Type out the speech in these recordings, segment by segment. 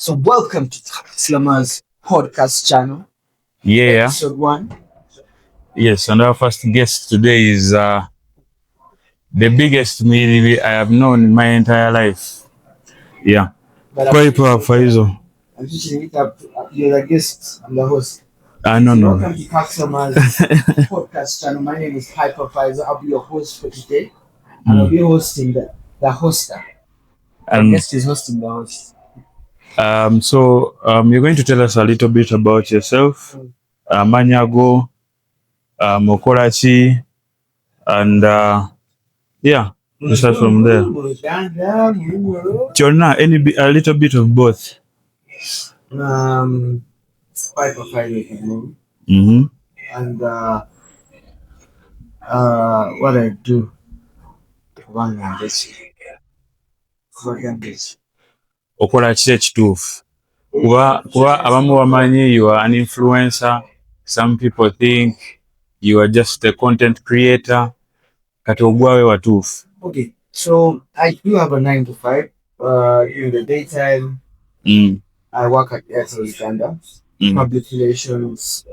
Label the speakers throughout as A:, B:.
A: So welcome to Slama's podcast channel,
B: Yeah,
A: episode 1.
B: yes, and our first guest today is the biggest me I have known in my entire life. Yeah,
A: But
B: Pyepar Faizal.
A: I'm switching it up. You're the guest, I'm the host.
B: No,
A: So
B: no.
A: welcome to Slama's podcast channel. My name is Faizal. I'll be your host for today. And I'll be hosting the hoster. The
B: And
A: guest is hosting the host.
B: you're going to tell us a little bit about yourself, Manyago, Mokorachi, and yeah, we'll start from there. Chona, a little bit of both.
A: Pyepar Faizal.
B: Mm-hmm.
A: And what I do. One this.
B: Okola ki ekituufu kuba abamu bamanyi you are an influencer, some people think you are just a content creator, kati ogwawe watuufu.
A: Okay, so I do have a 9 to 5. In the daytime, I work at Airtel Uganda, public relations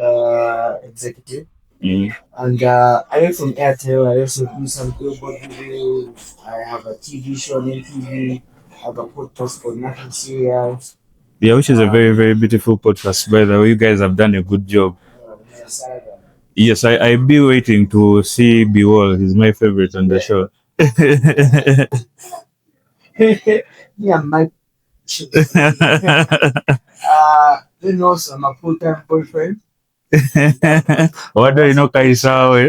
A: executive. And I work from Airtel. I also do some billboard videos. I have a TV show on TV. I have a podcast called Nothing Serious.
B: Yeah, which is a very, very beautiful podcast, by the way. You guys have done a good job. Yes, I'll be waiting to see Biwall. He's my favorite on the show.
A: Yeah, my then also I'm a full-time boyfriend.
B: What do you know, Kaisawe?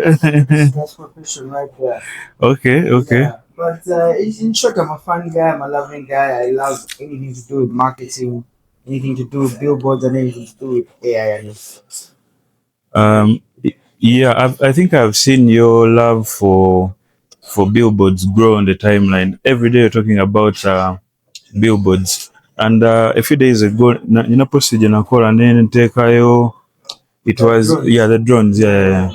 A: That's profession right there.
B: Okay.
A: Yeah. But in short, I'm a fun guy. I'm a loving guy. I love anything to do with marketing, anything to do with billboards, and anything to do with AI.
B: Yeah, I think I've seen your love for billboards grow on the timeline. Every day you're talking about billboards. And a few days ago, posted in a call and then it was
A: drones.
B: The drones. Yeah.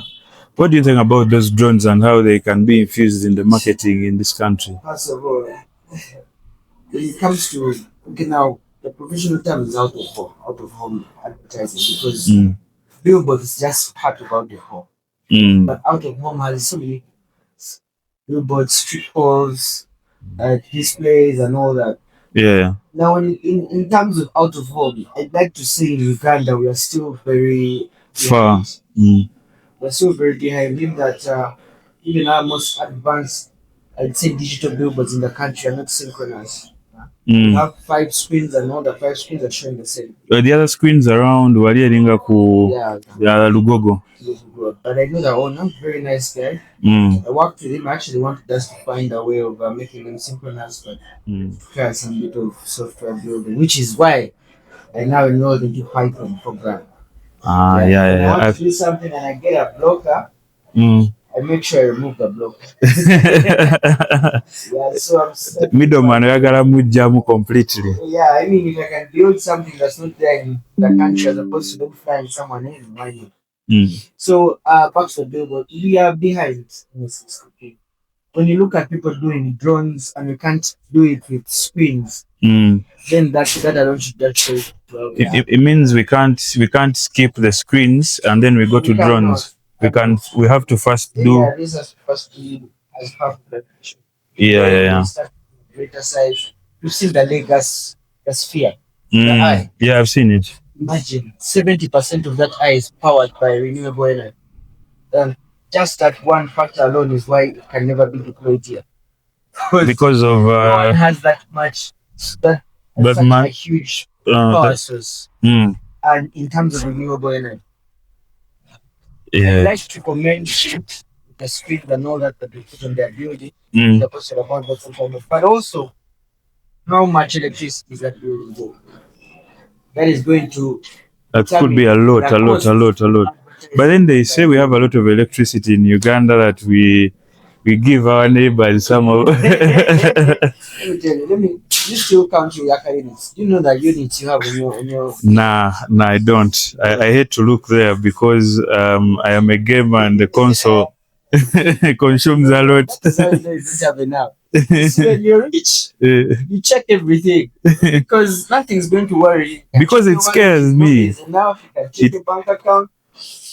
B: What do you think about those drones and how they can be infused in the marketing in this country?
A: First of all, when it comes to now, the professional term is out of home advertising, because billboard is just part of out of home. But out of home has so many billboards, street poles, displays, and all that.
B: Yeah.
A: Now, in terms of out of home, I'd like to say in Uganda we are still very
B: far.
A: We're still very behind. In that even our most advanced, I'd say, digital billboards in the country are not synchronized. We have 5 screens, and all the 5 screens are showing the same.
B: The other screens around Lugogo.
A: But I know that owner, very nice guy. I worked with him. I actually wanted us to find a way of making them synchronized, but try some bit of software building, which is why I now know the new Python program. When I want to do something and I get a blocker, I make sure I remove the blocker. So I'm
B: middleman yagala completely.
A: Yeah, I mean, if I can build something that's not there in the country as opposed to them flying someone in, why not? So back to the billboard, we are behind in this cooking. When you look at people doing drones and we can't do it with screens, then that alone should just show
B: it means we can't skip the screens and then we go to drones. We have to first do.
A: Yeah, this has to first be as half of the picture.
B: Yeah.
A: Greater size. You've seen the gas sphere. The eye.
B: Yeah, I've seen it.
A: Imagine 70% of that eye is powered by renewable energy. And just that one factor alone is why it can never be deployed here.
B: Because of
A: no one has that much, such a huge power source. And in terms of renewable energy, I'd like to recommend the speed and all that they put on their building, but also how much electricity is that building going? That is going to.
B: That could be a lot. But then they say we have a lot of electricity in Uganda that we give our neighbors some of.
A: Let me. You still count your Yaka units. You know that units you have in your.
B: Nah, I don't. I hate to look there because I am a gamer and the console consumes a lot.
A: That is how you know you don't have enough. So when you're rich, you check everything because nothing's going to worry.
B: Because it scares me.
A: Enough, you can check your bank account.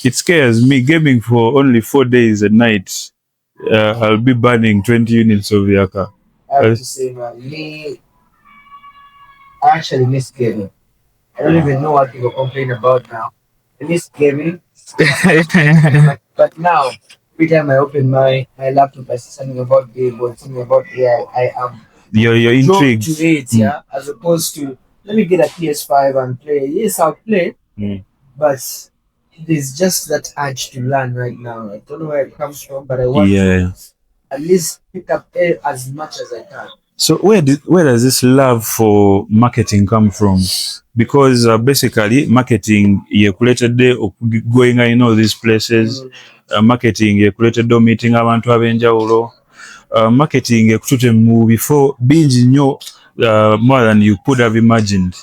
B: It scares me. Gaming for only 4 days a night. I'll be burning 20 units of Yaka.
A: I have to say, man, me, I actually miss gaming. I don't even know what people complain about now. I miss gaming. But now, every time I open my laptop, I see something about game or something about AI, I am
B: You're intrigued
A: to it, yeah, as opposed to let me get a PS5 and play. Yes, I'll play, but there's just that urge to learn right now. I don't know where it comes from, but I want to at least pick up as much as I can.
B: So where does this love for marketing come from? Because basically marketing you created going in all these places. Marketing you created meeting abantu abenjawulo. Marketing ekutute mu before bingi nnyo more than you could have imagined.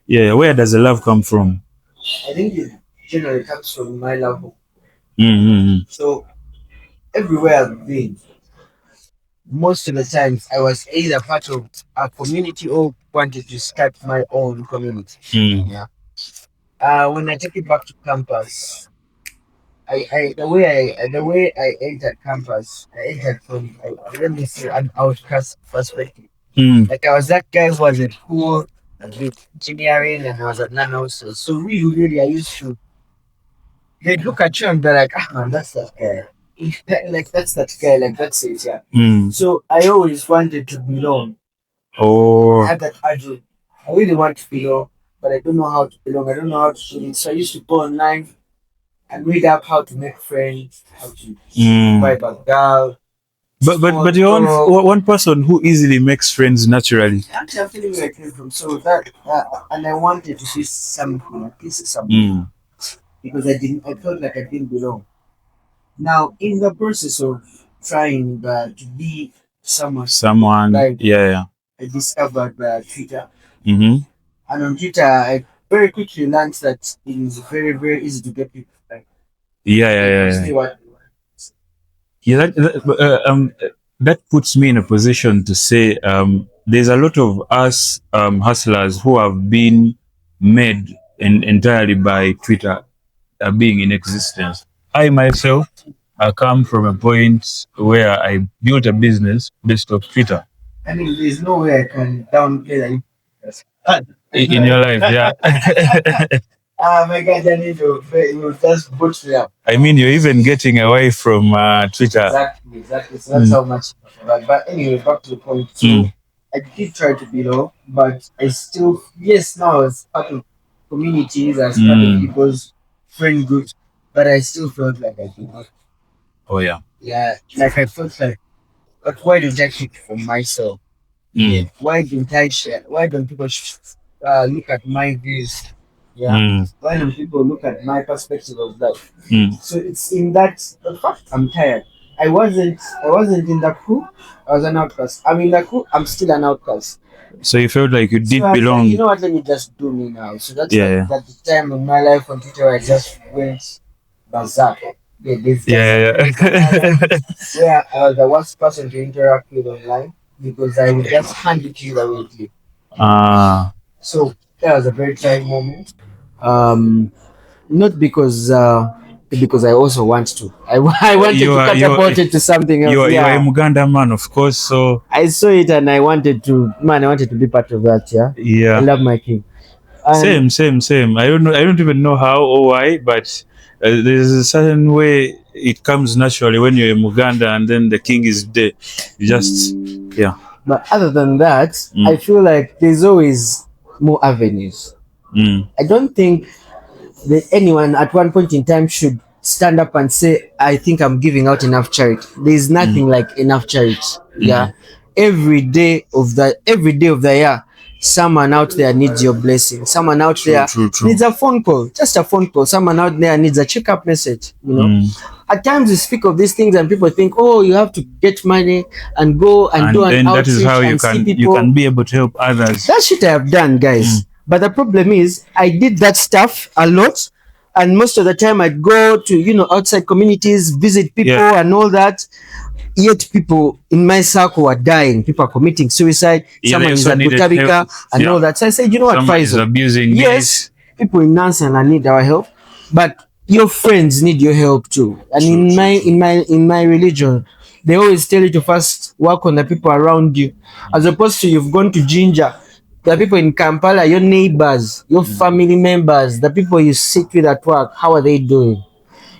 B: Yeah, where does the love come from?
A: I think it generally comes from my love. So everywhere I've been, most of the times I was either part of a community or wanted to start my own community. Yeah. When I take it back to campus, the way I entered campus, I entered from let me say an outcast perspective. Like I was that guy who was at school, I did engineering, and I was at nano. So really, I used to. They'd look at you and be like, man, that's that guy. Like that's that guy. Like that's it, yeah. So I always wanted to belong.
B: Oh.
A: I had that urge. I really want to belong, but I don't know how to belong. I don't know how to do it. So I used to go online and read up how to make friends, how to vibe a girl.
B: But you're one person who easily makes friends naturally.
A: Actually, I'm feeling where I came from. So that and I wanted to see something, a piece of something, because I felt like I didn't belong. Now, in the process of trying to be someone, like,
B: yeah,
A: I discovered Twitter,
B: and
A: on Twitter, I very quickly learned that it is very, very easy to get people. Like,
B: yeah. That puts me in a position to say there's a lot of us hustlers who have been made entirely by Twitter being in existence. I myself, I come from a point where I built a business based on Twitter.
A: I mean, there's no way I can downplay that.
B: In your life, yeah.
A: My God, I need to just boost me up.
B: I mean, you're even getting away from Twitter.
A: Exactly. So that's how much. But anyway, back to the point. So I did try to be low, but I still, yes, now as part of communities, as part of people's friend groups, but I still felt like I did not.
B: Oh, yeah.
A: Yeah, like I felt like, but why don't I keep for myself? Why don't I share? Why don't people look at my views? Yeah. Why don't people look at my perspective of life? So it's in that the fact I'm tired. I wasn't in the crew. I was an outcast. I'm in the crew. I'm still an outcast.
B: So you felt like you didn't belong.
A: You know what? Let me just do me now. So that's that the time in my life on Twitter I just went berserk.
B: Yeah.
A: Where I was the worst person to interact with online because I would just hand it to you immediately. So that was a very trying moment. Not because I also want to. I wanted to catapult it to something else.
B: You're a Muganda man, of course. So
A: I saw it and I wanted to be part of that. Yeah. I love my king.
B: Same. I don't even know how or why, but there's a certain way it comes naturally when you're in Muganda and then the king is there. You just
A: But other than that, I feel like there's always more avenues. I don't think that anyone at one point in time should stand up and say, I think I'm giving out enough charity. There's nothing like enough charity. Yeah. Every day of the year, someone out there needs your blessing. Someone out there needs a phone call, just a phone call. Someone out there needs a checkup message. You know, at times we speak of these things and people think, oh, you have to get money and go and do an outreach.
B: That is how you can be able to help others.
A: That shit I have done, guys. But the problem is, I did that stuff a lot, And most of the time I'd go to outside communities, visit people and all that. Yet people in my circle are dying. People are committing suicide. Someone is at Butabika and all that. So I said, you know what,
B: Someone is
A: Faisal?
B: abusing
A: Yes, people in Nansen need our help, but your friends need your help too. And in my religion, they always tell you to first work on the people around you, as opposed to you've gone to Ginger. The people in Kampala, your neighbors, your family members, the people you sit with at work, how are they doing?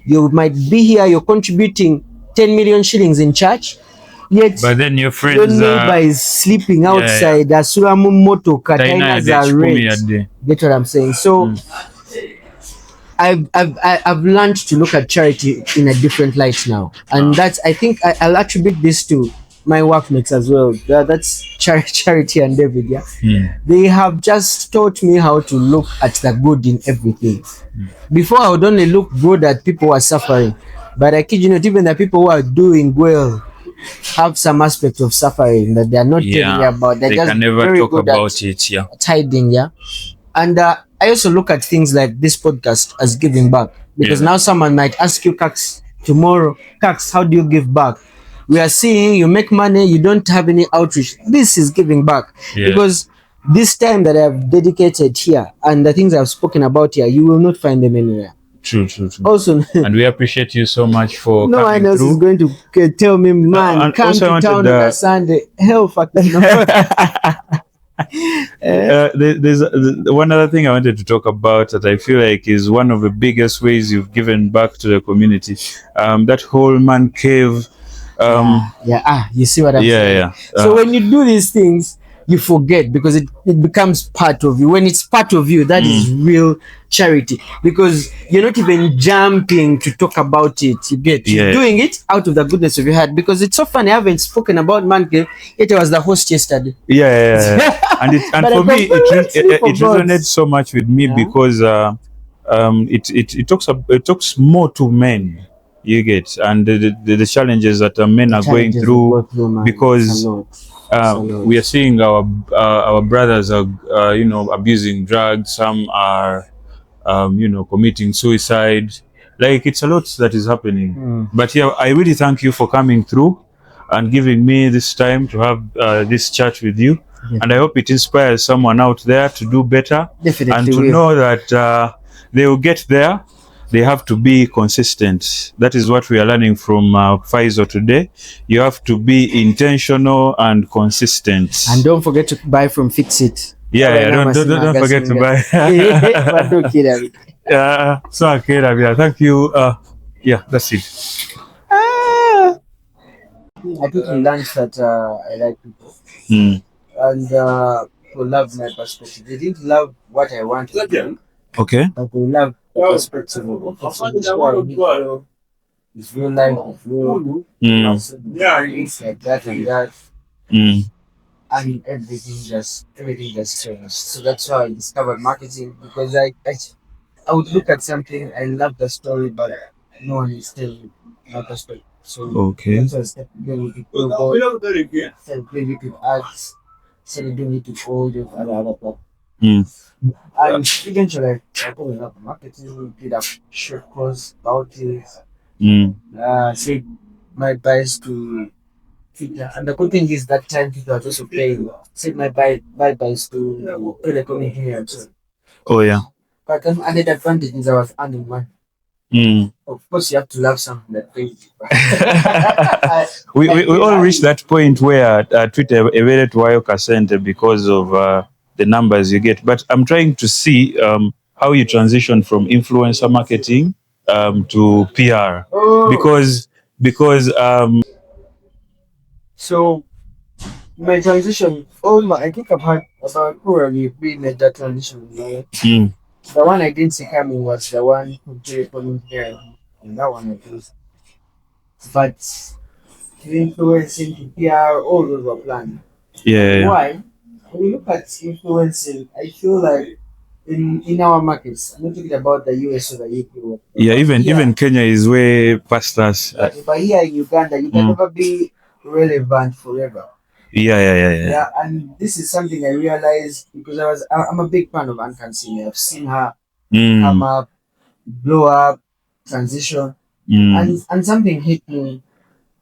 A: You might be here, you're contributing 10 million shillings in church, yet
B: but then your
A: your neighbor is sleeping outside. Asuramu moto kataina za rent. Get what I'm saying? So I've learned to look at charity in a different light now, and that's, I think I'll attribute this to my workmates as well. That's Charity and David. They have just taught me how to look at the good in everything. Before I would only look good at people who are suffering, but I kid you not, even the people who are doing well have some aspect of suffering that they are not telling you about. They're
B: they
A: just
B: can never
A: very
B: talk
A: good
B: about
A: at
B: it.
A: at hiding. And I also look at things like this podcast as giving back, because now someone might ask you, Cax, tomorrow, Cax, how do you give back? We are seeing you make money, you don't have any outreach. This is giving back, because this time that I've dedicated here and the things I've spoken about here, you will not find them anywhere.
B: True.
A: Also,
B: and we appreciate you so much for
A: no
B: coming
A: one else
B: through.
A: is going to tell me, man,
B: and
A: come
B: also
A: to town on a Sunday. Hell, fucking
B: there's one other thing I wanted to talk about that I feel like is one of the biggest ways you've given back to the community. That whole man cave.
A: You see what I'm saying? So when you do these things, you forget, because it becomes part of you. When it's part of you, that is real charity, because you're not even jumping to talk about it. You get you're doing it out of the goodness of your heart, because it's so funny. I haven't spoken about man cave, yet I was the host yesterday.
B: And for me it resonates so much with me, because it talks more to men, you get, and the challenges that men are going through, because we are seeing our brothers are abusing drugs. Some are committing suicide. Like, it's a lot that is happening. But I really thank you for coming through and giving me this time to have this chat with you. And I hope it inspires someone out there to do better.
A: Definitely
B: and to know that they will get there. They have to be consistent. That is what we are learning from Faizal today. You have to be intentional and consistent.
A: And don't forget to buy from Fix It.
B: Don't forget to buy. Thank you. That's it.
A: I quickly learned that I like people. And people love my perspective. They didn't love what I want to do.
B: Okay.
A: But they love the perspective of it's real life, it's real. It's like that and that. And everything just changed. So that's why I discovered marketing, because I would look at something, I love the story, but no one is telling my perspective. So that's why I started doing it with billboard, started doing it with ads, started doing it with all the other stuff. And eventually I got enough marketing, did a short course about it. Said my buys to Twitter. And the good thing is that time people are also paying. Said my buys to telecom here. But an added advantage is I was earning money. Of course, you have to love something that pays.
B: we all reach that point where Twitter evaluate Wayo because of the numbers you get. But I'm trying to see how you transition from influencer marketing to PR, because
A: so my transition. I think I've had about probably been made that transition. The one I didn't see coming was the one who did for me here, and that one I did. But influencing to PR, all those were planned. Why? When you look at influencing, I feel like in our markets, I'm not talking about the US or the UK.
B: Even Kenya is way past us.
A: But here in Uganda, you can never be relevant forever. And this is something I realized because I'm a big fan of Ankan Senior. I've seen her come up, blow up, transition, and something hit me.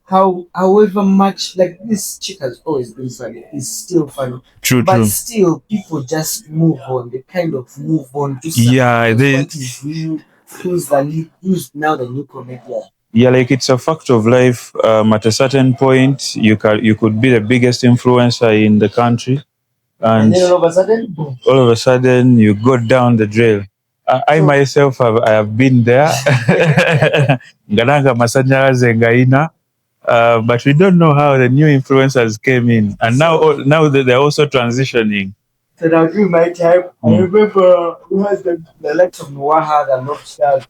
A: However much like this chick has always been funny, is still funny.
B: True,
A: But
B: true.
A: still, people just move on. They kind of move on to something
B: Yeah,
A: else.
B: they.
A: What is new? Who's now the new comedian?
B: Yeah, like it's a fact of life. At a certain point, you could be the biggest influencer in the country,
A: And
B: and
A: then all of a sudden, boom.
B: all of a sudden you go down the drain. I
A: So
B: myself I have been there. Ngalanga masanyalaze ngaina. But we don't know how the new influencers came in, and now that they're also transitioning.
A: so now during my time, I remember who has the likes of Noah and Lobster.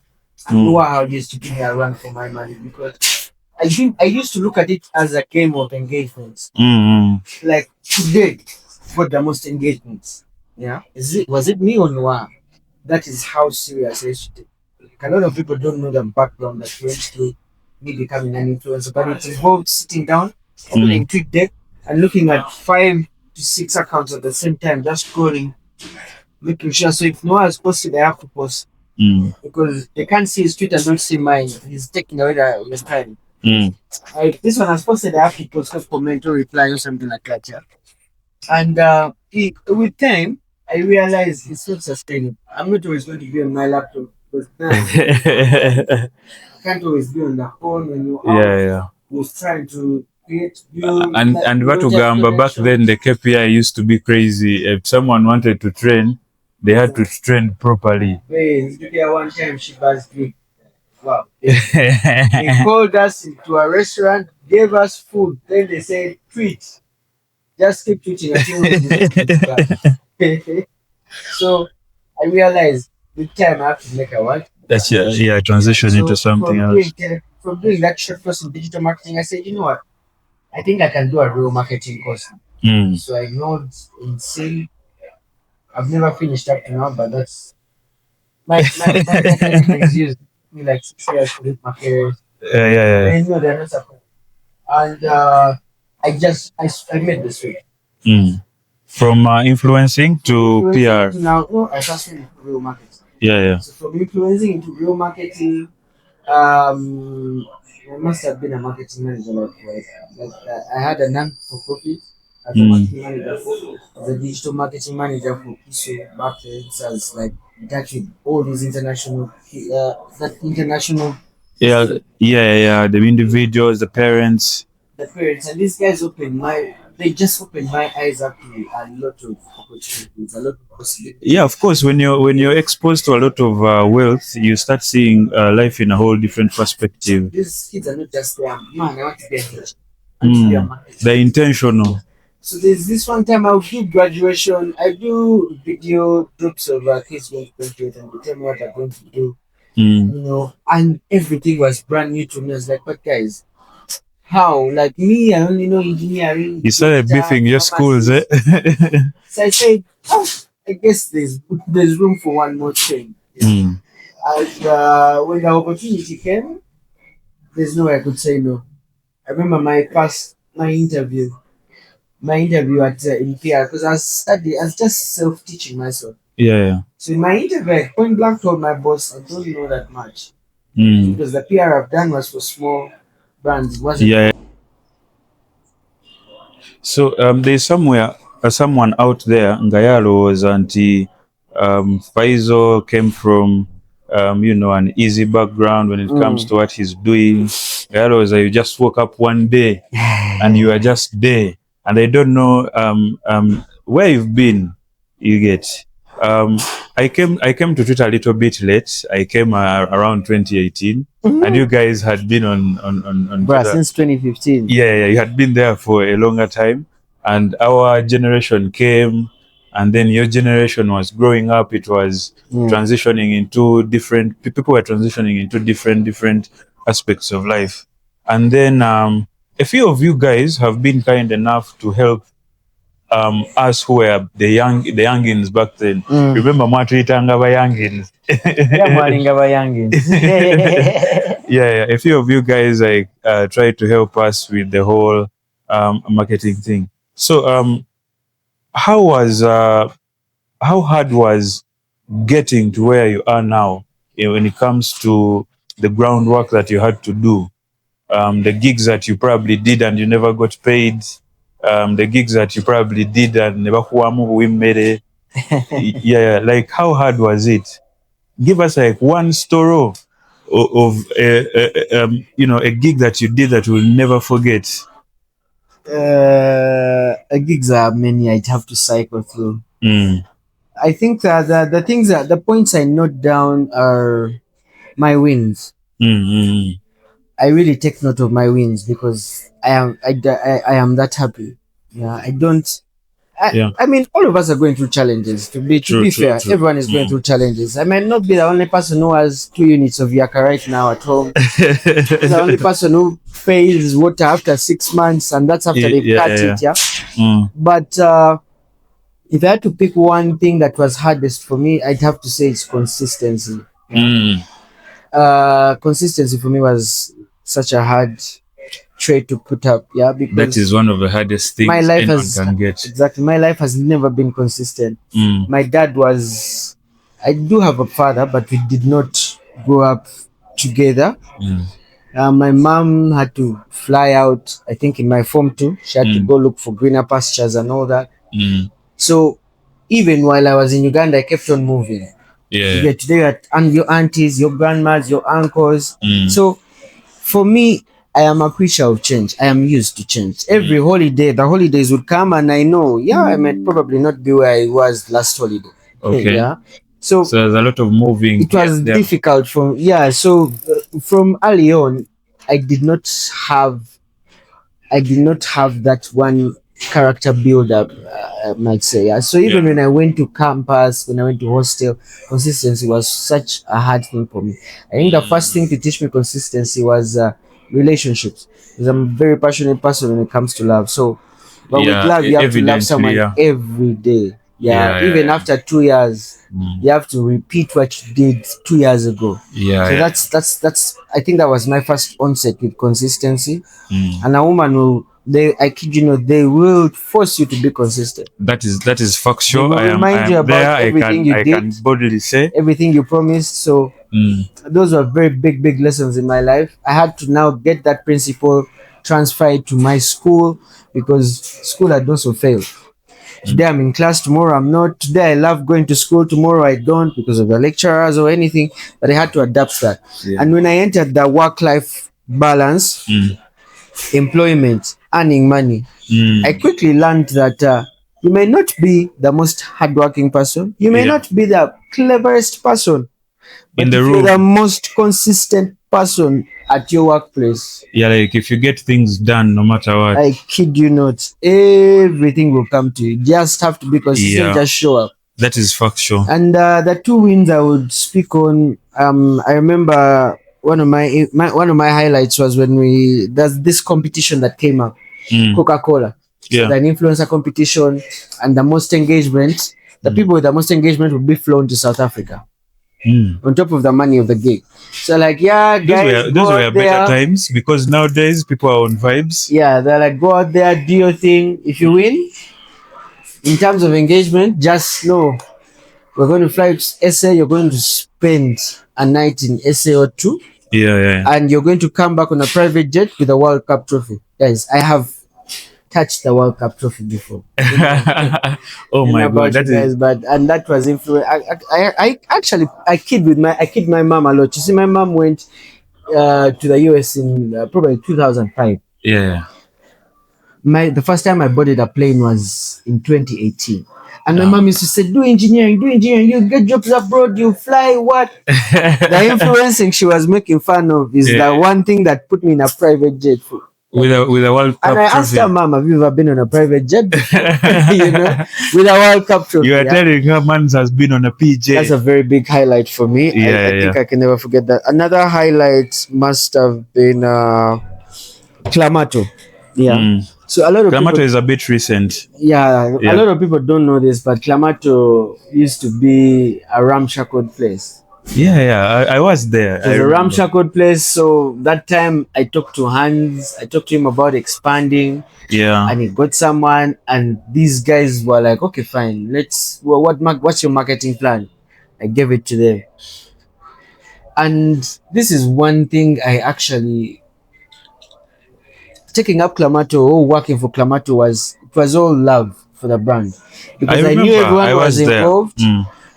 A: Noah used to give me a run for my money because I used to look at it as a game of engagements. Like today, got the most engagements. Yeah, was it me or Noah? That is how serious I used to take. Like, a lot of people don't know the background that went through me becoming an influencer, but it involved sitting down, opening TweetDeck, and looking at 5 to 6 accounts at the same time, just scrolling, making sure. So if Noah has posted, I have to post because they can't see his tweet and don't see mine. He's taking away the time. If this one has posted, I have to post a comment or reply or something like that. Yeah. And with time, I realized it's not sustainable. I'm not always going to be on my laptop because now I can't always be on the phone when you're out.
B: Yeah.
A: Was trying to create
B: And Vatugamba back then the KPI used to be crazy. If someone wanted to train, they had to train properly.
A: One time she buzzed me. Wow. They called us into a restaurant, gave us food, then they said tweet. Just keep tweeting until we So I realized with time I have to make a what?
B: That's transition into something else.
A: From doing that short course in digital marketing, I said, you know what? I think I can do a real marketing course. So I know it's insane. I've never finished up to now, but that's my has used me like 6 years to read my career. I know they're not supporting. And I made the switch.
B: From influencing to PR.
A: Now, no, I transferred into real marketing.
B: Yeah.
A: So from influencing into real marketing, I must have been a marketing manager I had a non-for-profit as a marketing manager as a digital marketing manager for Piso back then. So it's like that with all these international
B: The individuals, the parents.
A: And these guys they just opened my eyes up to a lot of opportunities, a lot of possibilities.
B: Yeah, of course. When you're exposed to a lot of wealth, you start seeing life in a whole different perspective.
A: These kids are not just there. Man, I want to be a teacher.
B: They're intentional.
A: So there's this one time I'll do graduation. I do video groups of kids going to graduate and they tell me what they're going to do. And everything was brand new to me. I was like, but guys, how? Like me, I only know engineering.
B: You started beefing your schools, eh?
A: So I said, I guess there's room for one more thing. And when the opportunity came, there's no way I could say no. I remember my interview at in PR because I was just self-teaching myself.
B: Yeah.
A: So in my interview, I point blank told my boss, I don't know that much because the PR I've done was for small brands. Wasn't
B: So there's someone out there, Ngayalo was Faizal came from an easy background when it comes to what he's doing. Ngayalo was you just woke up one day and you are just there. And I don't know where you've been, you get. I came to Twitter a little bit late. I came around 2018, and you guys had been on Twitter
A: since 2015.
B: Yeah, you had been there for a longer time, and our generation came, and then your generation was growing up. It was transitioning into different people were transitioning into different aspects of life, and then a few of you guys have been kind enough to help us who were the youngins back then. Remember Matritanga by youngins? Yeah, a few of you guys tried to help us with the whole marketing thing. So how hard was getting to where you are now when it comes to the groundwork that you had to do, the gigs that you probably did and you never got paid, the gigs that you probably did and never made. Yeah, like how hard was it? Give us like one story of a gig that you did that we'll never forget.
A: Gigs are many. I'd have to cycle through. I think that the things that the points I note down are my wins. I really take note of my wins because I am that happy. Yeah, I don't. I mean, all of us are going through challenges. To be fair, everyone is going through challenges. I might not be the only person who has 2 units of yaka right now at home. The only person who fails water after 6 months, and that's after they've cut it. Yeah. But if I had to pick one thing that was hardest for me, I'd have to say it's consistency. Consistency for me was such a hard trait to put up, because
B: that is one of the hardest things
A: my life
B: can get.
A: Exactly, my life has never been consistent. My dad was, I do have a father, but we did not grow up together. My mom had to fly out, I think in my form too. She had to go look for greener pastures and all that. So even while I was in Uganda, I kept on moving. You get today and your aunties, your grandmas, your uncles. So for me, I am a creature of change. I am used to change. Every holiday, the holidays would come and I know, I might probably not be where I was last holiday.
B: Okay.
A: Yeah. So
B: there's a lot of moving.
A: It was difficult so from early on, I did not have that one character build up, I might say. Yeah. So even when I went to campus, when I went to hostel, consistency was such a hard thing for me. I think the first thing to teach me consistency was relationships, because I'm a very passionate person when it comes to love. So but with love, you have to love someone every day. Even after 2 years, you have to repeat what you did 2 years ago. So that's I think that was my first onset with consistency. And a woman will, I kid you not, they will force you to be consistent.
B: That is factual.
A: I remind you about everything you did.
B: I can boldly say
A: everything you promised. So those were very big lessons in my life. I had to now get that principle transferred to my school, because school had also failed. Today I'm in class, tomorrow I'm not. Today I love going to school, tomorrow I don't because of the lecturers or anything. But I had to adapt that. And when I entered the work-life balance, employment, earning money, I quickly learned that you may not be the most hardworking person, you may not be the cleverest person, but if you're the most consistent person at your workplace,
B: like if you get things done no matter what,
A: I kid you not, everything will come to you. You just have to be consistent, just show up.
B: That is factual.
A: And the 2 wins I would speak on, I remember one of my highlights was when there's this competition that came up, Coca-Cola. So an influencer competition, and the most engagement, the people with the most engagement would be flown to South Africa. On top of the money of the gig. So like, guys,
B: those were better times, because nowadays people are on vibes.
A: They're like, go out there, do your thing. If you win, in terms of engagement, just know we're going to fly to SA, you're going to spend a night in SA or 2. And you're going to come back on a private jet with a World Cup trophy. Guys, I have touched the World Cup trophy before.
B: Oh my God,
A: and that was influence. I kid my mom a lot. You see, my mom went to the US in probably 2005. The first time I boarded a plane was in 2018. And my mom used to say, do engineering, you get jobs abroad, you fly, what? The influencing she was making fun of is the one thing that put me in a private jet.
B: With a World Cup
A: and I asked her, Mom, have you ever been on a private jet before? With a World Cup trophy.
B: You are telling her man has been on a PJ.
A: That's a very big highlight for me. I think I can never forget that. Another highlight must have been Clamato. So a lot of
B: Clamato is a bit recent.
A: A lot of people don't know this, but Clamato used to be a ramshackle place.
B: I was there.
A: It was a ramshackle place. So that time I talked to Hans. I talked to him about expanding. And he got someone, and these guys were like, okay, fine. What's your marketing plan? I gave it to them. And this is one thing I actually taking up Clamato or working for Clamato was it was all love for the brand because I knew
B: remember
A: everyone
B: I
A: was
B: was there.
A: involved.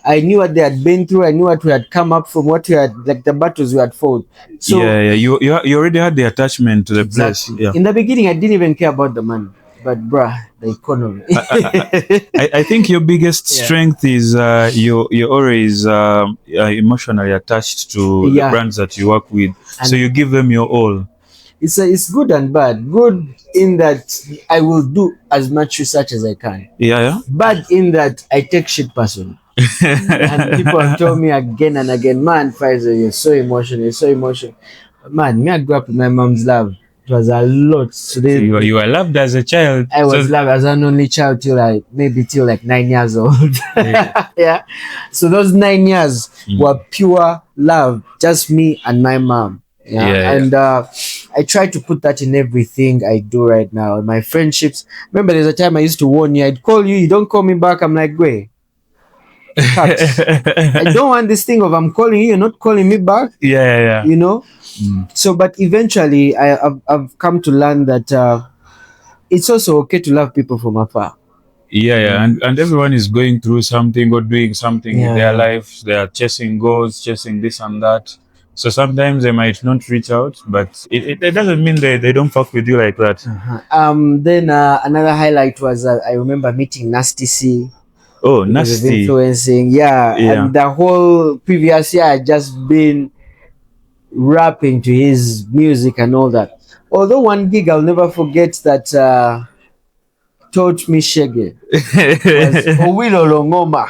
A: I knew what they had been through. I knew what we had come up from, what we had, like the battles we had fought. So
B: yeah. You already had the attachment to the
A: exactly.
B: place. Yeah.
A: In the beginning, I didn't even care about the money, but bruh, the economy.
B: I think your biggest
A: Yeah.
B: strength is you're always emotionally attached to the
A: Yeah.
B: brands that you work with, so
A: And-
B: you give them your all.
A: It's good and bad. Good in that I will do as much research as I can.
B: Yeah,
A: Bad in that I take shit personally. And people have told me again and again, man, Faizal, you're so emotional, you're so emotional. Man, me, I grew up with my mom's love. It was a lot. So
B: So you were loved as a child.
A: I was loved as an only child till like 9 years old.
B: Yeah.
A: Yeah. So those 9 years were pure love, just me and my mom.
B: Yeah.
A: And I try to put that in everything I do right now. My friendships. Remember, there's a time I used to warn you. I'd call you. You don't call me back. I'm like, wait. I don't want this thing of I'm calling you. You're not calling me back.
B: Yeah.
A: You know. So, but eventually, I've come to learn that it's also okay to love people from afar.
B: Yeah. And everyone is going through something or doing something in their
A: Yeah.
B: life. They are chasing goals, chasing this and that. So sometimes they might not reach out, but it doesn't mean they don't fuck with you like that.
A: Then another highlight was I remember meeting Nasty C.
B: Oh,
A: because of
B: nasty.
A: influencing. Yeah. And the whole previous year I had just been rapping to his music and all that. Although one gig I'll never forget that taught me Shege was Owilo Longoma.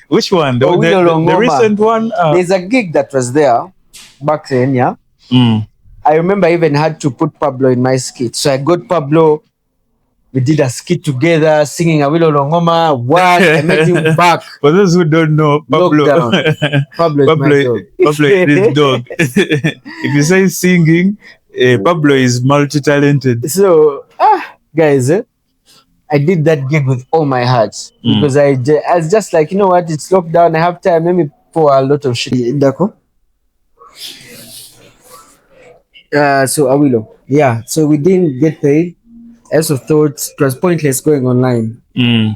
B: Which one? The
A: Owilo
B: the
A: Longoma.
B: recent one?
A: There's a gig that was there back then, yeah. I remember I even had to put Pablo in my skit. So I got Pablo. We did a skit together, singing Awilo Longoma. What? I met him back.
B: For those who don't know, Pablo,
A: Pablo is my dog.
B: Pablo is his dog. If you say singing, Pablo is multi-talented.
A: So, guys, I did that gig with all my heart because I was just like, you know what? It's lockdown. I have time. Let me pour a lot of shit. Dako. So Awilo, yeah. So we didn't get paid. I also thought it was pointless going online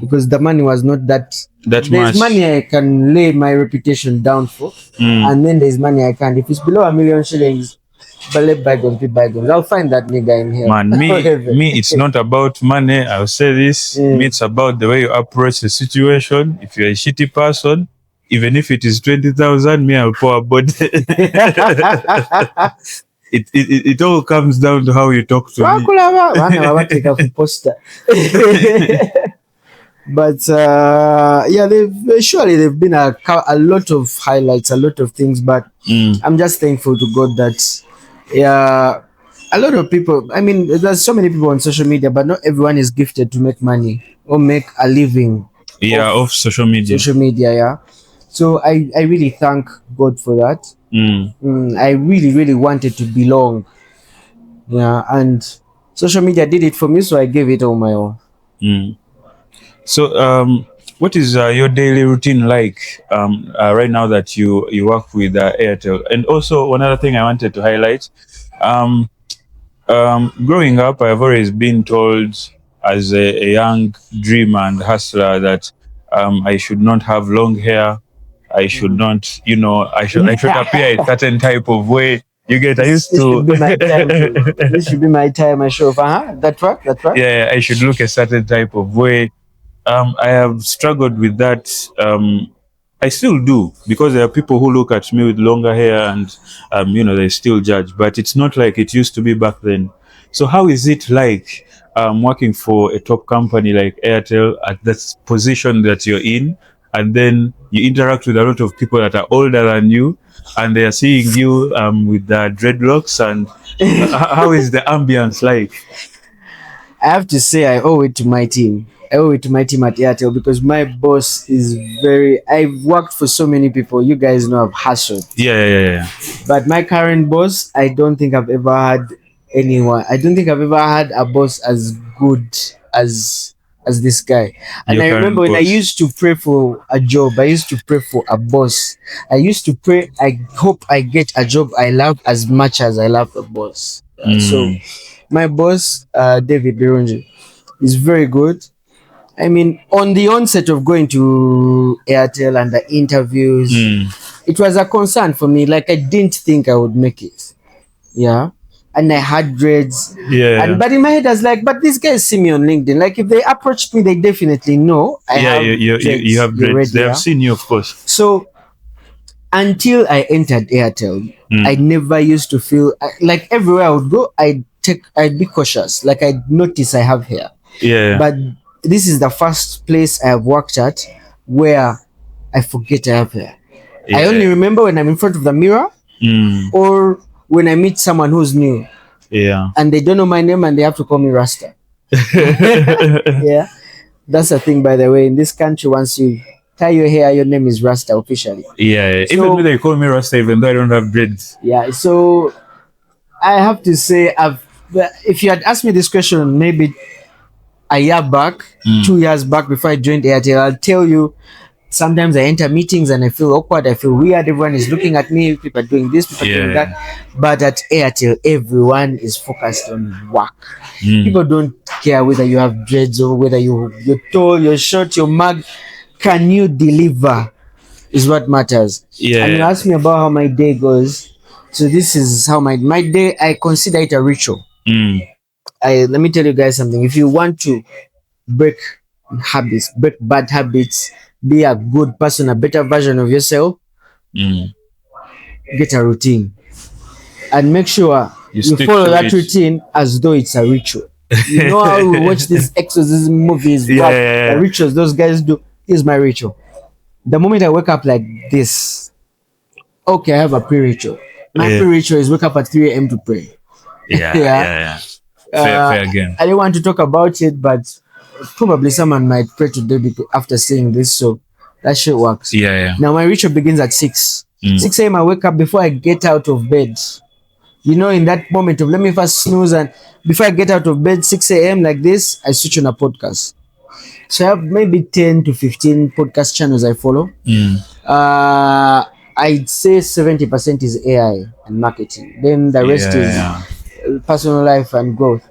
A: because the money was not that
B: much.
A: There's money I can lay my reputation down for, and then there's money I can't. If it's below $1 million shillings, but let bygones be bygones. I'll find that nigga in here.
B: Man, me, it's not about money. I'll say this. Me, it's about the way you approach the situation. If you're a shitty person, even if it is 20,000, me, I'll pour about. It all comes down to how you talk to me.
A: But yeah, they've been a lot of highlights, a lot of things. But I'm just thankful to God that a lot of people. I mean, there's so many people on social media, but not everyone is gifted to make money or make a living.
B: Off social media.
A: Yeah. So I really thank God for that. I really wanted to belong. Yeah, and social media did it for me, so I gave it all my own.
B: So, what is your daily routine like right now that you work with Airtel? And also, one other thing I wanted to highlight. Growing up, I've always been told as a young dreamer and hustler that I should not have long hair. I should not, I should appear a certain type of way. You get, I used to.
A: This should be my time. I show. That's right.
B: Yeah, I should look a certain type of way. I have struggled with that. I still do, because there are people who look at me with longer hair and, they still judge. But it's not like it used to be back then. So how is it like working for a top company like Airtel at that position that you're in? And then you interact with a lot of people that are older than you, and they are seeing you with the dreadlocks. And how is the ambience like?
A: I have to say, I owe it to my team. I owe it to my team at Airtel because my boss is I've worked for so many people. You guys know I've hustled.
B: Yeah.
A: But my current boss, I don't think I've ever had anyone. I don't think I've ever had a boss as good as as this guy. And
B: Your
A: I
B: current
A: remember when I
B: boss.
A: used to pray for a job, I used to pray for a boss. I used to pray, I hope I get a job I love as much as I love the boss. So my boss, David Birunji, is very good. I mean, on the onset of going to Airtel and the interviews, it was a concern for me. Like, I didn't think I would make it. Yeah. And I had dreads.
B: Yeah.
A: And but in my head, I was like, but these guys see me on LinkedIn. Like, if they approached me, they definitely know I have
B: you have dreads.
A: already,
B: They have seen you, of course.
A: So until I entered Airtel, I never used to feel like everywhere I would go, I'd be cautious. Like, I'd notice I have hair.
B: Yeah.
A: But this is the first place I have worked at where I forget I have hair.
B: Yeah.
A: I only remember when I'm in front of the mirror or when I meet someone who's new.
B: Yeah.
A: And they don't know my name and they have to call me Rasta. Yeah. That's the thing, by the way. In this country, once you tie your hair, your name is Rasta officially.
B: Yeah. Even though they call me Rasta, even though I don't have dreads.
A: Yeah. So I have to say, if you had asked me this question maybe a year back, 2 years back before I joined Airtel, I'll tell you, sometimes I enter meetings and I feel awkward, I feel weird, everyone is looking at me, people are doing this, people are doing that. But at Airtel, everyone is focused on work. People don't care whether you have dreads or whether you're tall, you're short, you're mug. Can you deliver is what matters.
B: Yeah.
A: And you ask me about how my day goes. So this is how my day, I consider it a ritual. Let me tell you guys something. If you want to break bad habits, be a good person, a better version of yourself, get a routine. And make sure you follow that routine as though it's a ritual. You know how we watch these exorcism movies, the rituals those guys do. Here's my ritual. The moment I wake up like this, okay, I have a pre-ritual. My pre-ritual is wake up at 3 a.m. to pray.
B: Yeah. Fair again.
A: I didn't want to talk about it, but probably someone might pray today after seeing this, so that shit works.
B: Yeah.
A: Now my ritual begins at 6. 6 a.m. I wake up before I get out of bed. You know, in that moment of let me first snooze, and before I get out of bed, 6 a.m. like this, I switch on a podcast. So I have maybe 10 to 15 podcast channels I follow. I'd say 70% is AI and marketing. Then the rest is personal life and growth.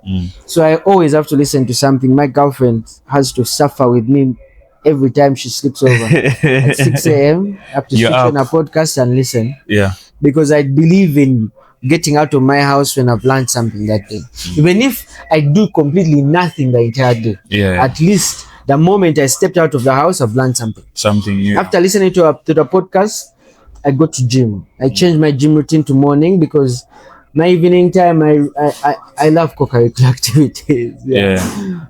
A: So I always have to listen to something. My girlfriend has to suffer with me every time she sleeps over. At 6 a.m. I have to switch on a podcast and listen.
B: Yeah.
A: Because I believe in getting out of my house when I've learned something that day. Even if I do completely nothing the entire day, at least the moment I stepped out of the house, I've learned something. After listening to the podcast, I go to gym. I change my gym routine to morning because my evening time, I love co-curricular activities.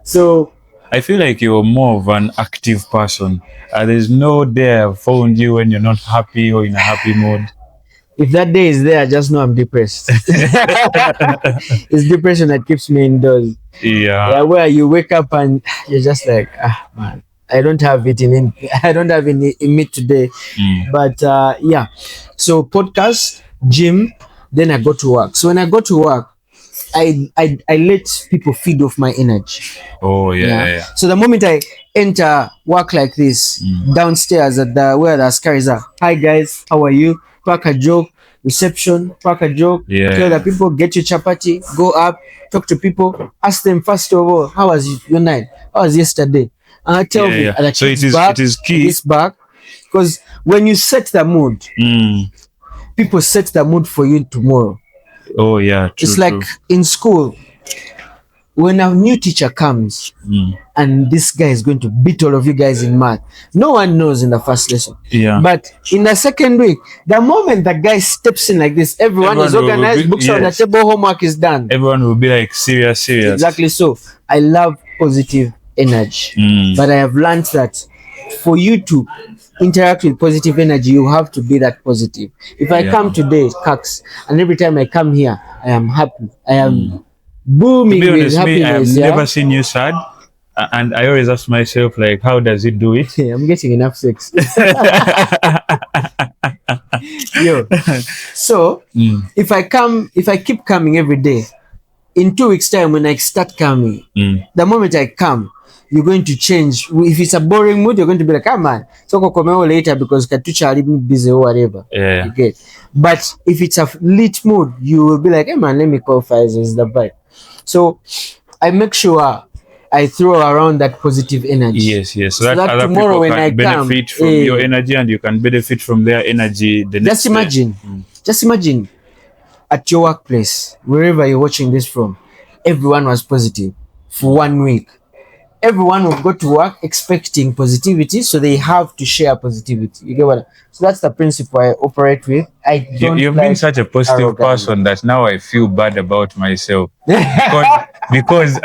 A: So
B: I feel like you're more of an active person. There's no day I've found you when you're not happy or in a happy mood.
A: If that day is there, I just know I'm depressed. It's depression that keeps me indoors. Yeah, where you wake up and you're just like, man, I don't have it in me today. But so podcast, gym, then I go to work. So when I go to work, I let people feed off my energy. So the moment I enter work like this, downstairs at where the askaris are, hi guys, how are you? Crack a joke, reception, crack a joke, tell the people, get your chapati, go up, talk to people, ask them first of all, how was your night? How was yesterday? And tell me,
B: so it is key.
A: It's back, because when you set the mood, people set the mood for you tomorrow. It's like in school, when a new teacher comes and this guy is going to beat all of you guys in math, no one knows in the first lesson. But in the second week, the moment the guy steps in like this, everyone is organized, books on the table, homework is done.
B: Everyone will be like serious.
A: Exactly. So I love positive energy, but I have learned that for you to interact with positive energy, you have to be that positive. If I come today, cucks, and every time I come here, I am happy. I am booming
B: to be honest,
A: with happiness.
B: I've never seen you sad, and I always ask myself, like, how does it do it?
A: I'm getting enough sex. So if I keep coming every day, in 2 weeks' time when I start coming, the moment I come, you're going to change. If it's a boring mood, you're going to be like, come on, talk about later because Katucha leave me busy or whatever.
B: Yeah.
A: You get. But if it's a lit mood, you will be like, hey man, let me call Faizal, is the vibe. So I make sure I throw around that positive energy.
B: Yes.
A: So that
B: other
A: tomorrow
B: people
A: when
B: can
A: I
B: benefit
A: come,
B: from your energy, and you can benefit from their energy.
A: Just imagine at your workplace, wherever you're watching this from, everyone was positive for 1 week. Everyone will go to work expecting positivity, so they have to share positivity. You get what? So that's the principle I operate with.
B: You've been such a positive person that now I feel bad about myself because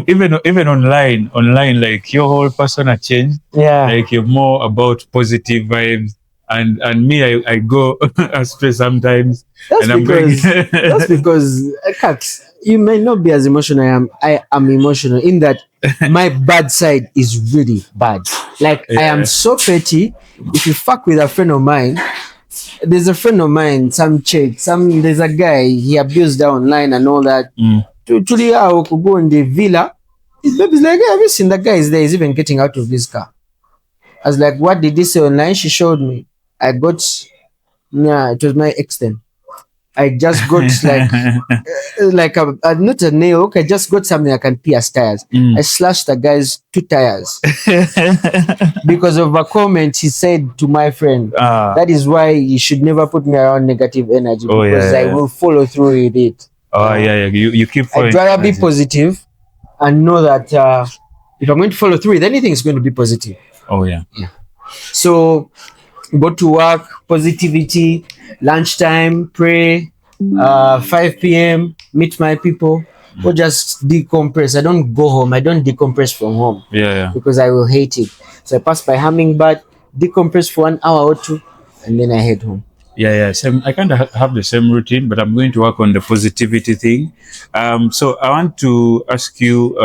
B: even online, like your whole persona changed.
A: Yeah,
B: like you're more about positive vibes, and me, I go astray sometimes.
A: That's because Cax, you may not be as emotional. I am emotional in that my bad side is really bad. Like I am so petty. If you fuck with a friend of mine, there's a friend of mine, there's a guy, he abused her online and all that. To the go in the villa. His baby's like, hey, have you seen that guy is there? He's even getting out of his car. I was like, what did he say online? She showed me. It was my ex then. I just got like not a nail. I just got something I can pierce tires. I slashed the guy's 2 tires because of a comment he said to my friend. That is why you should never put me around negative energy because I will follow through with it.
B: You keep.
A: I'd rather be positive and know that if I'm going to follow through with anything, it's going to be positive. So go to work, positivity, lunchtime, pray, 5 p.m., meet my people, or just decompress. I don't go home. I don't decompress from home. Because I will hate it. So I pass by Hummingbird, decompress for 1 hour or 2, and then I head home.
B: Same. I kind of have the same routine, but I'm going to work on the positivity thing. So I want to ask you,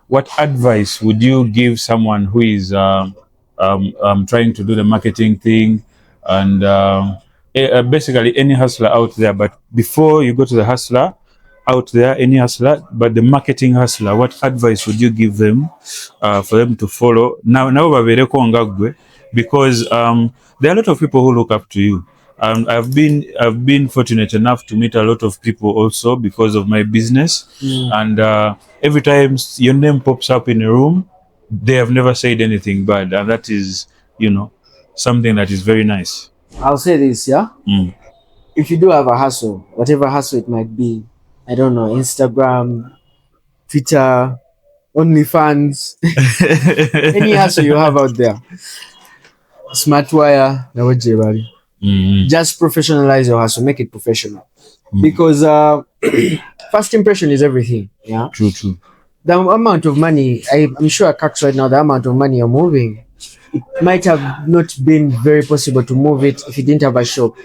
B: what advice would you give someone who is trying to do the marketing thing and basically any hustler out there? But before you go to the hustler out there, any hustler, but the marketing hustler, what advice would you give them for them to follow? Now, because there are a lot of people who look up to you. I've been fortunate enough to meet a lot of people also because of my business, and every time your name pops up in a room, they have never said anything bad, and that is, something that is very nice.
A: I'll say this, if you do have a hustle, whatever hustle it might be, I don't know, Instagram, Twitter, OnlyFans, any hustle you have out there, Smartwire, just professionalize your hustle, make it professional. Because first impression is everything.
B: True.
A: The amount of money, I'm sure Cax right now, the amount of money you're moving, it might have not been very possible to move it if you didn't have a shop.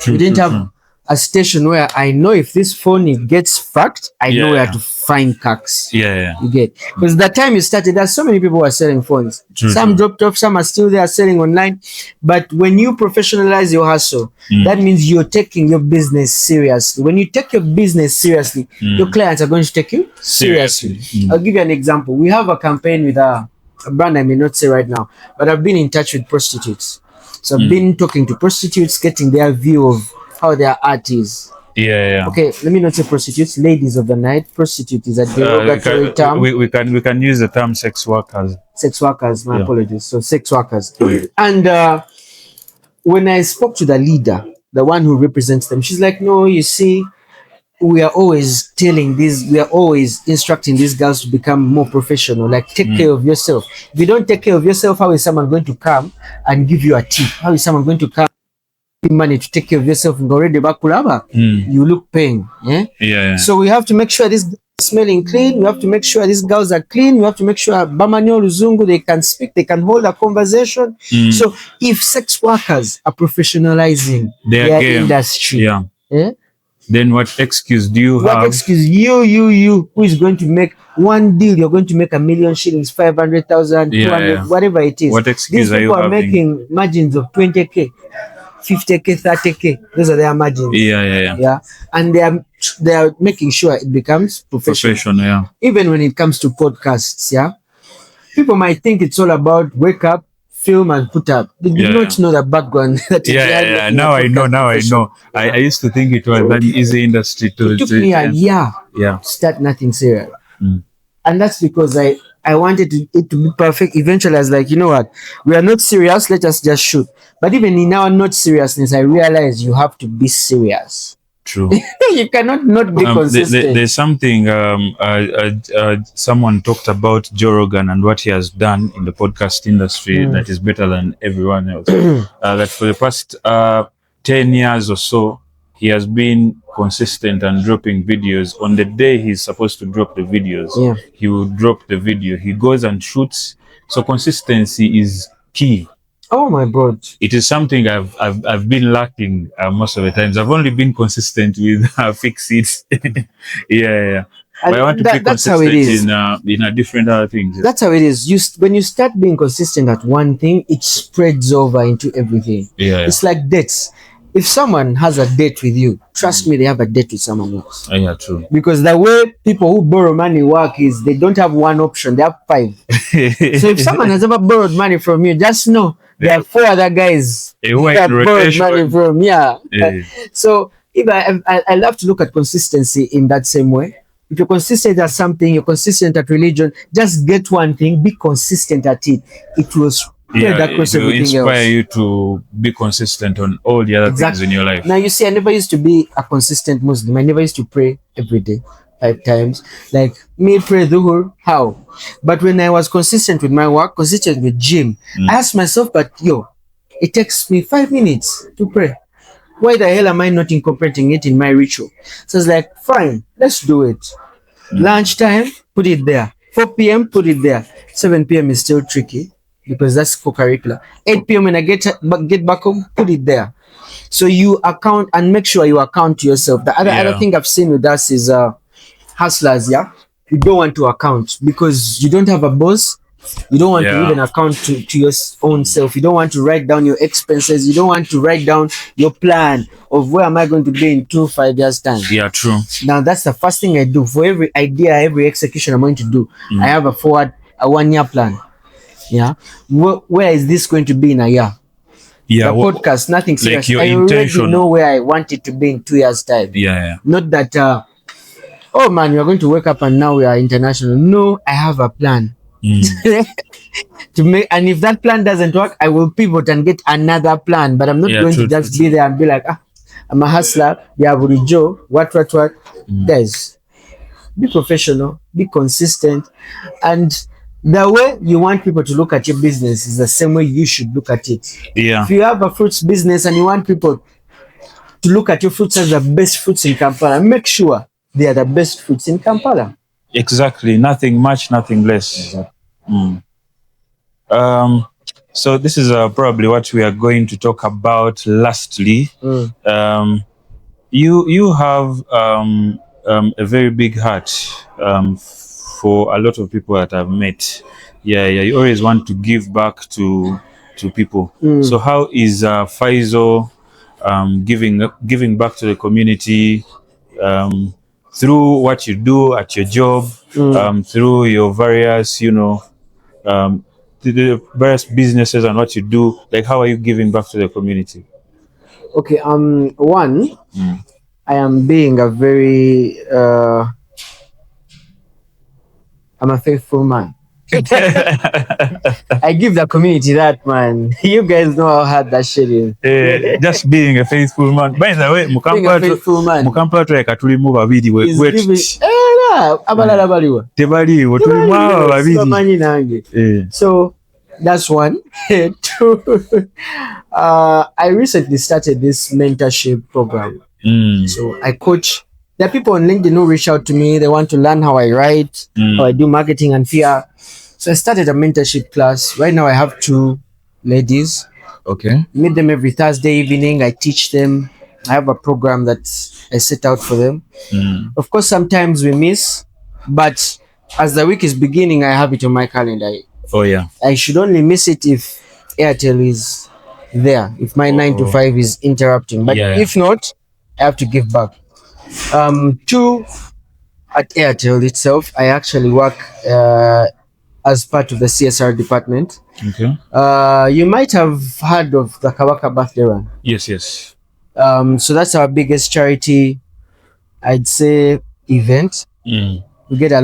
A: You didn't have a station where I know if this phone it gets fucked, I know where to find Cax.
B: You
A: get, because the time you started, there's so many people who are selling phones. Some dropped off, some are still there selling online. But when you professionalize your hustle, that means you're taking your business seriously. When you take your business seriously, your clients are going to take you seriously. I'll give you an example. We have a campaign with a brand I may not say right now, but I've been in touch with prostitutes. So I've been talking to prostitutes, getting their view of how their art is. Okay, let me not say prostitutes, ladies of the night. Prostitute is a derogatory term.
B: We can use the term sex workers.
A: Sex workers, my apologies. So sex workers. And when I spoke to the leader, the one who represents them, she's like, no, you see, we are always instructing these girls to become more professional. Like, take care of yourself. If you don't take care of yourself, how is someone going to come and give you a tip? How is someone going to come money to take care of yourself? You look pain. So we have to make sure this smelling clean. We have to make sure these girls are clean. We have to make sure Bamanyo Luzungu, they can speak, they can hold a conversation. So if sex workers are professionalizing their industry,
B: then what excuse do you have?
A: What excuse you who is going to make one deal? You're going to make 1 million shillings, 500,000, 200, whatever it is.
B: What excuse
A: These people are making margins of 20k, 50k, 30k. Those are their margins. And they are making sure it becomes professional. Even when it comes to podcasts, people might think it's all about wake up, film, and put up. They do not know the background. That
B: Yeah. Now I know. I used to think it was an easy industry to.
A: It took me a year to start nothing serious. And that's because I wanted it to be perfect. Eventually, I was like, you know what? We are not serious. Let us just shoot. But even in our not seriousness, I realized you have to be serious.
B: True.
A: You cannot not be consistent.
B: There's something someone talked about Joe Rogan and what he has done in the podcast industry that is better than everyone else. That for the past 10 years or so, he has been consistent and dropping videos. On the day he's supposed to drop the videos, he will drop the video. He goes and shoots. So consistency is key.
A: Oh my God!
B: It is something I've been lacking most of the times. I've only been consistent with Fix It. yeah. But I want to be consistent in a different other things.
A: That's how it is. When you start being consistent at one thing, it spreads over into everything. It's like dates. If someone has a date with you, trust me, they have a date with someone else.
B: Yeah, true.
A: Because the way people who borrow money work is they don't have one option, they have 5. So if someone has ever borrowed money from you, just know there are 4 other guys who have borrowed money from. So if I love to look at consistency in that same way. If you're consistent at something, you're consistent at religion, just get one thing, be consistent at it. It will
B: it will inspire you to be consistent on all the other things in your life.
A: Now you see, I never used to be a consistent Muslim. I never used to pray every day 5 times. Like me pray dhuhr, how? But when I was consistent with my work, consistent with gym, I asked myself, but it takes me 5 minutes to pray. Why the hell am I not incorporating it in my ritual? So it's like, fine, let's do it. Lunchtime, put it there. 4 p.m., put it there. 7 p.m. is still tricky because that's co-curricular. 8 p.m. when I get back home, put it there. So you account and make sure you account to yourself. The other thing I've seen with us is hustlers, you don't want to account because you don't have a boss. You don't want to even account to your own self. You don't want to write down your expenses. You don't want to write down your plan of where am I going to be in 2-5 years time.
B: Yeah, true.
A: Now that's the first thing I do. For every idea, every execution I'm going to do, I have a 1-year plan. Where is this going to be in a year? The podcast, nothing serious.
B: Like
A: I already know where I want it to be in 2 years time. Not that oh man, we are going to wake up and now we are international. No, I have a plan. To make, and if that plan doesn't work, I will pivot and get another plan. But I'm not going to just be there and be like, I'm a hustler. Joe, what? Guys, be professional, be consistent, and the way you want people to look at your business is the same way you should look at it. If you have a fruits business and you want people to look at your fruits as the best fruits in Kampala, make sure they are the best fruits in Kampala.
B: Exactly. Nothing much, nothing less. So this is probably what we are going to talk about lastly. You have a very big heart for a lot of people that I've met. You always want to give back to people. So how is Faizal giving back to the community through what you do at your job, through your various, the various businesses and what you do? Like, how are you giving back to the community?
A: Okay, one, I am being a very, I'm a faithful man. I give the community that, man. You guys know how hard that shit is.
B: Just being a faithful man. By the way, Mukampa track atuli mu babiri
A: abalala baliwa.
B: Tebaliwo tuli mu babiri.
A: So that's one. Two, I recently started this mentorship program. So I coach. There are people on LinkedIn who reach out to me. They want to learn how I write, how I do marketing and PR. So I started a mentorship class. Right now I have 2 ladies.
B: Okay.
A: Meet them every Thursday evening. I teach them. I have a program that I set out for them. Of course, sometimes we miss, but as the week is beginning, I have it on my calendar. I should only miss it if Airtel is there, if my 9 to 5 is interrupting. But if not, I have to give back. 2, at Airtel itself, I actually work as part of the CSR department.
B: Okay.
A: You might have heard of the Kawaka Birthday Run.
B: Yes, yes.
A: So that's our biggest charity, I'd say, event. We get a